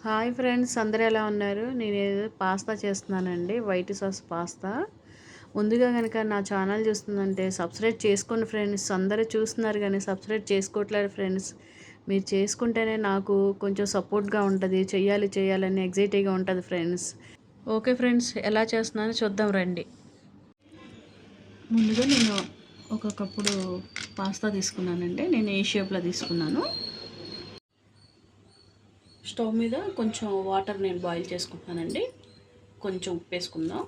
Hi friends, అందరూ ఎలా ఉన్నారు? నేను ఏదో పాస్తా చేస్తున్నానండి, వైట్ సాస్ పాస్తా. ముందుగా కనుక నా ఛానల్ చూస్తుందంటే సబ్స్క్రైబ్ చేసుకోండి ఫ్రెండ్స్. అందరూ చూస్తున్నారు కానీ సబ్స్క్రైబ్ చేసుకోవట్లేదు ఫ్రెండ్స్. మీరు చేసుకుంటేనే నాకు కొంచెం సపోర్ట్గా ఉంటుంది, చేయాలని ఎగ్జైటీగా ఉంటుంది ఫ్రెండ్స్. ఓకే ఫ్రెండ్స్, ఎలా చేస్తున్నానో చూద్దాం రండి. ముందుగా నేను ఒక కప్పుడు పాస్తా తీసుకున్నానండి. నేను ఏ షేప్లో తీసుకున్నాను. స్టవ్ మీద కొంచెం వాటర్ నేను బాయిల్ చేసుకుంటున్నానండి. కొంచెం ఉప్పు వేసుకుందాం.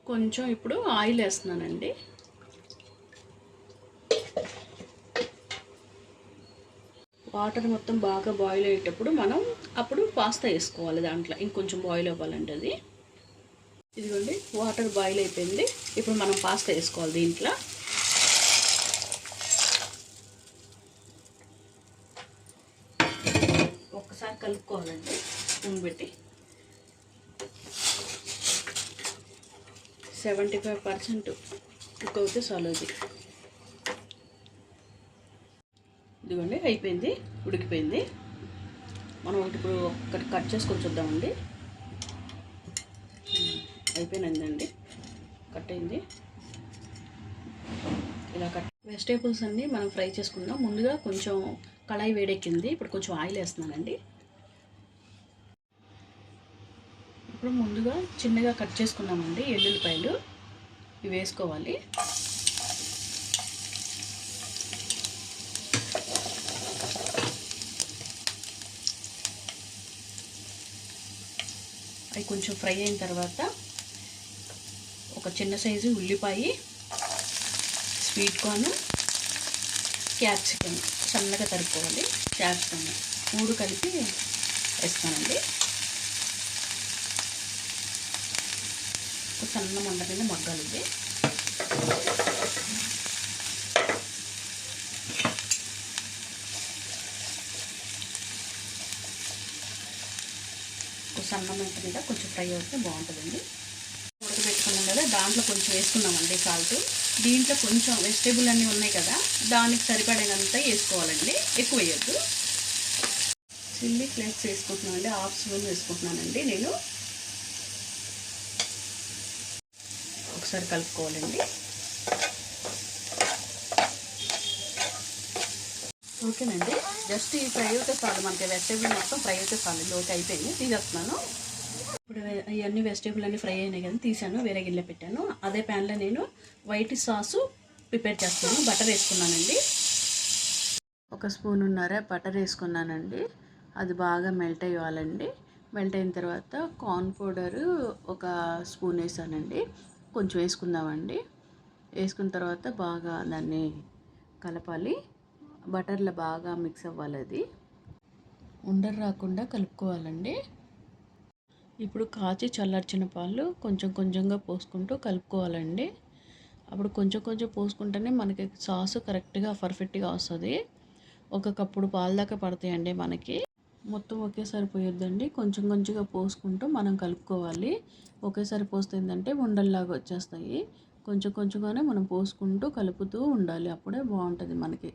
కొంచెం ఇప్పుడు ఆయిల్ వేస్తున్నానండి. వాటర్ మొత్తం బాగా బాయిల్ అయ్యేటప్పుడు మనం అప్పుడు పాస్తా వేసుకోవాలి. దాంట్లో ఇంకొంచెం బాయిల్ అవ్వాలండి అది. ఇదిగోండి, వాటర్ బాయిల్ అయిపోయింది. ఇప్పుడు మనం పాస్తా వేసుకోవాలి దీంట్లో. ఒక్కసారి కలుపుకోవాలండి స్పూన్ పెట్టి. 75% కుక్ అవుతే చాలు అది. ఇదిగోండి, అయిపోయింది, ఉడికిపోయింది. మనం ఇప్పుడు ఒకటి కట్ చేసుకొని చూద్దామండి. అయిపోయిందండి, కట్ అయింది. ఇలా కట్ వెజిటేబుల్స్ అన్నీ మనం ఫ్రై చేసుకుందాం. ముందుగా కొంచెం కళాయి వేడెక్కింది. ఇప్పుడు కొంచెం ఆయిల్ వేస్తున్నానండి. ఇప్పుడు ముందుగా చిన్నగా కట్ చేసుకున్నామండి ఎల్లుల్లిపాయలు, ఇవి వేసుకోవాలి. అవి కొంచెం ఫ్రై అయిన తర్వాత ఒక చిన్న సైజు ఉల్లిపాయ, స్వీట్ కార్న్, క్యాప్సికమ్ సన్నగా తరుక్కోవాలి. క్యాప్సికమ్ 3 కలిపి వేస్తానండి. ఒక సన్న మంట కింద మగ్గాలి ఇది. సన్న మంట మీద కొంచెం ఫ్రై అవుతే బాగుంటుందండి. ఉడకబెట్టుకున్నాం కదా, దాంట్లో కొంచెం వేసుకున్నామండి సాల్ట్. దీంట్లో కొంచెం వెజిటేబుల్ అన్నీ ఉన్నాయి కదా, దానికి సరిపడేంత వేసుకోవాలండి, ఎక్కువ వేయద్దు. చిల్లీ ఫ్లేక్స్ వేసుకుంటున్నానండి, 1/2 స్పూన్ వేసుకుంటున్నానండి నేను. ఒకసారి కలుపుకోవాలండి. ఓకేనండి, జస్ట్ ఈ ఫ్రై అయితే చాలు. మనకి వెజిటేబుల్ మొత్తం ఫ్రై అయితే చాలు. ఓకే, అయిపోయింది, తీసేస్తున్నాను. ఇప్పుడు ఇవన్నీ వెజిటేబుల్ అన్నీ ఫ్రై అయినాయి కదా, తీసాను, వేరే గిన్నె పెట్టాను. అదే ప్యాన్లో నేను వైట్ సాసు ప్రిపేర్ చేస్తాను. బటర్ వేసుకున్నానండి. 1 స్పూనున్నర బటర్ వేసుకున్నానండి. అది బాగా మెల్ట్ అయ్యాలండి. మెల్ట్ అయిన తర్వాత కార్న్ పౌడరు 1 స్పూన్ వేసానండి. కొంచెం వేసుకుందామండి. వేసుకున్న తర్వాత బాగా దాన్ని కలపాలి. బటర్లో బాగా మిక్స్ అవ్వాలి. అది ఉండలు రాకుండా కలుపుకోవాలండి. ఇప్పుడు కాచి చల్లార్చిన పాలు కొంచెం కొంచెంగా పోసుకుంటూ కలుపుకోవాలండి. అప్పుడు కొంచెం కొంచెం పోసుకుంటేనే మనకి సాసు కరెక్ట్గా పర్ఫెక్ట్గా వస్తుంది. 1 కప్పుడు పాలు దాకా పడతాయండి మనకి. మొత్తం ఒకేసారి పోయొద్దండి, కొంచెం కొంచెంగా పోసుకుంటూ మనం కలుపుకోవాలి. ఒకేసారి పోస్తే ఏంటంటే ఉండల్లాగా వచ్చేస్తాయి. కొంచెం కొంచెంగానే మనం పోసుకుంటూ కలుపుతూ ఉండాలి, అప్పుడే బాగుంటుంది మనకి.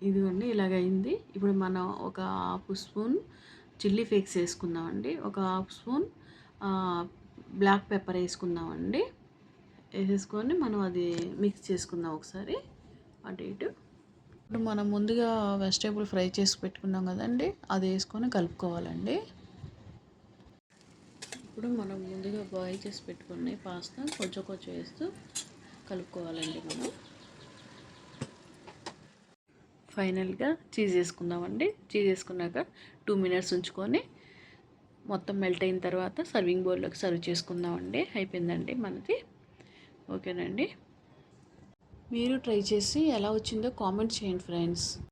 ఇదిగోండి, ఇలాగైంది. ఇప్పుడు మనం 1/2 స్పూన్ చిల్లీ ఫ్లేక్స్ వేసుకుందామండి. 1/2 స్పూన్ బ్లాక్ పెప్పర్ వేసుకుందామండి. వేసేసుకొని మనం అది మిక్స్ చేసుకుందాం ఒకసారి అటు ఇటు. ఇప్పుడు మనం ముందుగా వెజిటేబుల్ ఫ్రై చేసి పెట్టుకున్నాం కదండి, అది వేసుకొని కలుపుకోవాలండి. ఇప్పుడు మనం ముందుగా బాయిల్ చేసి పెట్టుకున్న పాస్తా కొంచెం కొంచెం వేస్తూ కలుపుకోవాలండి. మనం ఫైనల్గా చీజ్ వేసుకుందామండి. చీజ్ వేసుకున్నాక 2 మినిట్స్ ఉంచుకొని మొత్తం మెల్ట్ అయిన తర్వాత సర్వింగ్ బౌల్లోకి సర్వ్ చేసుకుందామండి. అయిపోయిందండి మనది. ఓకేనండి, మీరు ట్రై చేసి ఎలా వచ్చిందో కామెంట్ చేయండి ఫ్రెండ్స్.